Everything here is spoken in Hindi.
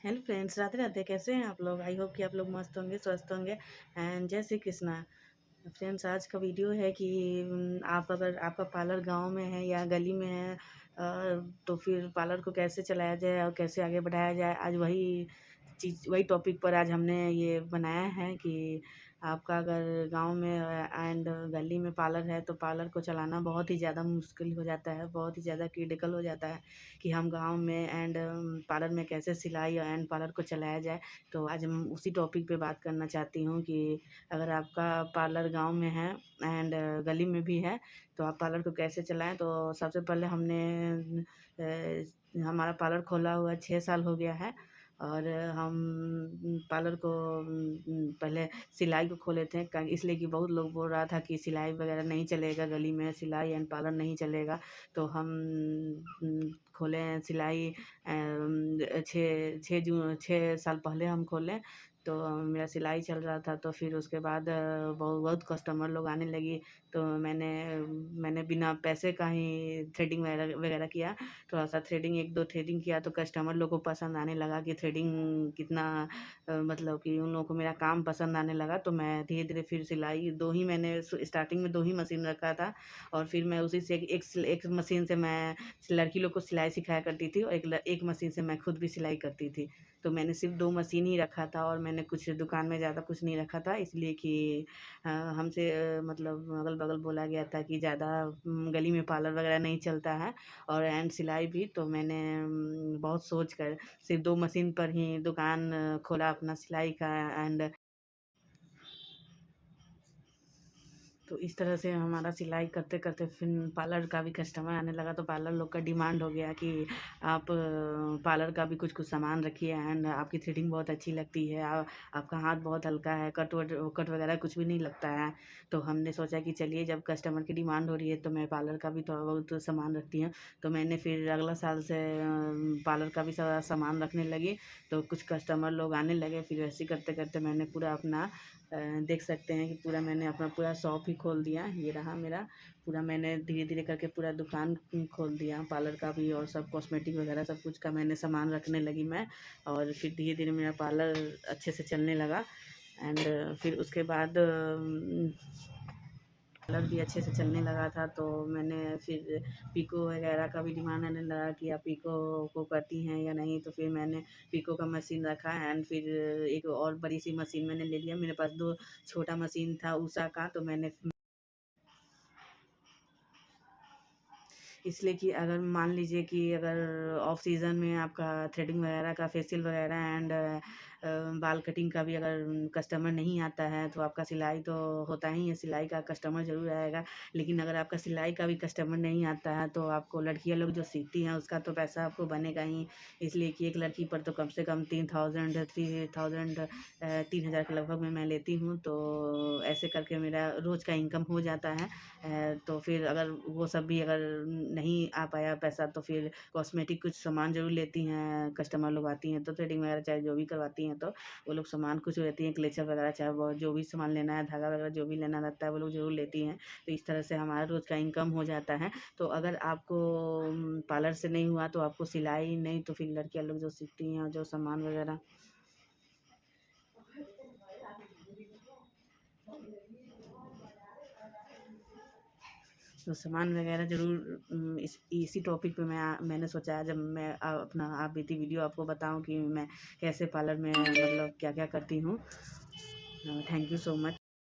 Hello friends, Radhe Radhe. कैसे हैं आप लोग? आई होप कि आप लोग मस्त होंगे, स्वस्थ होंगे। एंड जय श्री कृष्णा। फ्रेंड्स, आज का वीडियो है कि आप अगर आपका पार्लर गांव में है या गली में है, तो फिर पार्लर को कैसे चलाया जाए और कैसे आगे बढ़ाया जाए। आज वही टॉपिक पर आज हमने ये बनाया है कि आपका अगर गांव में एंड गली में पार्लर है तो पार्लर को चलाना बहुत ही ज़्यादा मुश्किल हो जाता है, बहुत ही ज़्यादा क्रिटिकल हो जाता है कि हम गांव में एंड पार्लर में कैसे सिलाई एंड पार्लर को चलाया जाए। तो आज हम उसी टॉपिक पे बात करना चाहती हूँ कि अगर आपका पार्लर गांव में है एंड गली में भी है तो आप पार्लर को कैसे चलाएं। तो सबसे पहले हमारा पार्लर खोला हुआ 6 साल हो गया है। और हम पार्लर को पहले सिलाई को खोले थे, इसलिए कि बहुत लोग बोल रहा था कि सिलाई वगैरह नहीं चलेगा, गली में सिलाई एंड पार्लर नहीं चलेगा। तो हम खोले हैं सिलाई। 6 साल पहले हम खोले। तो मेरा सिलाई चल रहा था, तो फिर उसके बाद बहुत बहुत कस्टमर लोग आने लगी। तो मैंने बिना पैसे का ही थ्रेडिंग वगैरह वगैरह किया। थोड़ा सा थ्रेडिंग, एक दो थ्रेडिंग किया तो कस्टमर लोग को पसंद आने लगा कि थ्रेडिंग कितना मतलब कि उन लोगों को मेरा काम पसंद आने लगा। तो मैं धीरे धीरे फिर सिलाई दो ही मैंने स्टार्टिंग में दो ही मशीन रखा था। और फिर मैं उसी से एक मशीन से मैं लड़की लोग को सिलाई सिखाया करती थी और एक मशीन से मैं खुद भी सिलाई करती थी। तो मैंने सिर्फ दो मशीन ही रखा था और मैंने कुछ दुकान में ज़्यादा कुछ नहीं रखा था, इसलिए कि हमसे मतलब अगल बगल बोला गया था कि ज़्यादा गली में पार्लर वगैरह नहीं चलता है और एंड सिलाई भी। तो मैंने बहुत सोच कर सिर्फ दो मशीन पर ही दुकान खोला अपना सिलाई का। एंड तो इस तरह से हमारा सिलाई करते करते फिर पार्लर का भी कस्टमर आने लगा। तो पार्लर लोग का डिमांड हो गया कि आप पार्लर का भी कुछ कुछ सामान रखिए एंड आपकी थ्रेडिंग बहुत अच्छी लगती है, आपका हाथ बहुत हल्का है, कट वगैरह कुछ भी नहीं लगता है। तो हमने सोचा कि चलिए, जब कस्टमर की डिमांड हो रही है तो मैं पार्लर का भी थोड़ा बहुत सामान रखती हूँ। तो मैंने फिर अगला साल से पार्लर का भी सारा सामान रखने लगी। तो कुछ कस्टमर लोग आने लगे, फिर ऐसे करते करते मैंने पूरा अपना देख सकते हैं कि पूरा मैंने अपना पूरा शॉप ही खोल दिया। ये रहा मेरा पूरा, मैंने धीरे धीरे करके पूरा दुकान खोल दिया पार्लर का भी, और सब कॉस्मेटिक वगैरह सब कुछ का मैंने सामान रखने लगी मैं। और फिर धीरे धीरे मेरा पार्लर अच्छे से चलने लगा। एंड फिर उसके बाद पार्लर भी अच्छे से चलने लगा था। तो मैंने फिर पीको वगैरह का भी डिमांड आने लगा कि आप पीको को करती हैं या नहीं। तो फिर मैंने पीको का मशीन रखा एंड फिर एक और बड़ी सी मशीन मैंने ले लिया। मेरे पास दो छोटा मशीन था उषा का, तो मैंने इसलिए कि अगर मान लीजिए कि अगर ऑफ सीज़न में आपका थ्रेडिंग वगैरह का, फेशियल वगैरह एंड बाल कटिंग का भी अगर कस्टमर नहीं आता है तो आपका सिलाई तो होता ही है, सिलाई का कस्टमर ज़रूर आएगा। लेकिन अगर आपका सिलाई का भी कस्टमर नहीं आता है तो आपको, लड़कियां लोग जो सीखती हैं उसका तो पैसा आपको बनेगा ही। इसलिए कि एक लड़की पर तो कम से कम 3,000 के लगभग में मैं लेती हूँ। तो ऐसे करके मेरा रोज़ का इनकम हो जाता है। तो फिर अगर वो सब भी अगर नहीं आ पाया पैसा तो फिर कॉस्मेटिक कुछ सामान ज़रूर लेती हैं। कस्टमर लोग आती हैं तो थ्रेडिंग वगैरह चाहे जो भी करवाती हैं तो वो लोग सामान कुछ लेती हैं, क्लेचर वगैरह चाहे वो जो भी सामान लेना है, धागा वगैरह जो भी लेना रहता है वो लोग ज़रूर लेती हैं। तो इस तरह से हमारा रोज़ का इनकम हो जाता है। तो अगर आपको पार्लर से नहीं हुआ तो आपको सिलाई नहीं तो फिर लड़कियाँ लोग जो सीखती हैं और जो सामान वगैरह, तो सामान वगैरह ज़रूर इसी टॉपिक पे मैंने सोचा जब मैं अपना आप बीती वीडियो आपको बताऊं कि मैं कैसे पार्लर में मतलब क्या क्या करती हूँ। Thank you so much.